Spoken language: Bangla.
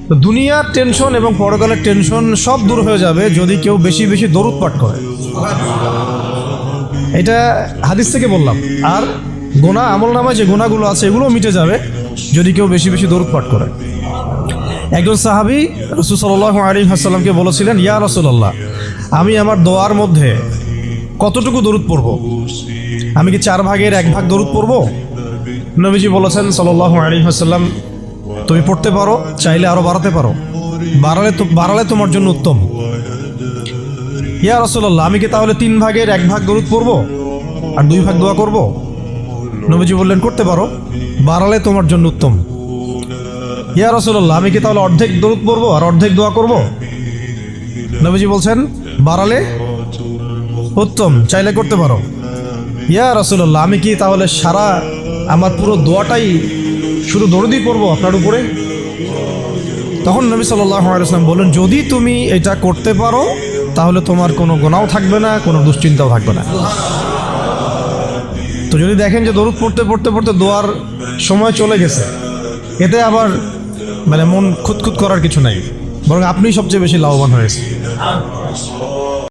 তো দুনিয়ার টেনশন এবং পরকালের টেনশন সব দূর হয়ে যাবে যদি কেউ বেশি বেশি দরুদ পাঠ করে। এটা হাদিস থেকে বললাম। আর গোনা, আমলনামায় যে গোনাগুলো আছে এগুলোও মিটে যাবে যদি কেউ বেশি বেশি দরুদ পাঠ করে। একজন সাহাবী রাসূল সাল্লাল্লাহু আলাইহি ওয়াসাল্লামকে বলেছিলেন, ইয়া রাসূলুল্লাহ, আমি আমার দোয়ার মধ্যে কতটুকু দরুদ পড়ব? আমি কি 1/4 দরুদ পড়ব? নবীজি বলেছেন সাল্লাল্লাহু আলাইহি ওয়াসাল্লাম, তুমি পড়তে পারো, চাইলে আরো বাড়াতে পারো, বাড়ালে তোমার জন্য উত্তম। ইয়া রাসূলুল্লাহ, আমি কি তাহলে 3/1 দরুদ পড়ব আর 2 ভাগ দোয়া করব? নবীজি বললেন, করতে পারো, বাড়ালে তোমার জন্য উত্তম। ইয়া রাসূলুল্লাহ, আমি কি তাহলে অর্ধেক দরুদ পড়ব আর অর্ধেক দোয়া করব? নবীজি বলছেন, বাড়ালে উত্তম, চাইলে করতে পারো। ইয়া রাসূলুল্লাহ, আমি কি তাহলে আমার পুরো দোয়াটাই শুধু দরুদই পড়ব আপনার উপরে? তখন নবী সাল্লাল্লাহু আলাইহি ওয়াসাল্লাম বললেন, যদি তুমি এটা করতে পারো তাহলে তোমার কোনো গুনাহ থাকবে না, কোনো দুশ্চিন্তাও থাকবে না। তো যদি দেখেন যে দরুদ পড়তে পড়তে পড়তে দোয়ার সময় চলে গেছে, এতে আবার মন খুঁতখুত করার কিছু নাই, বরং আপনি সবচেয়ে বেশি লাভবান হয়েছে।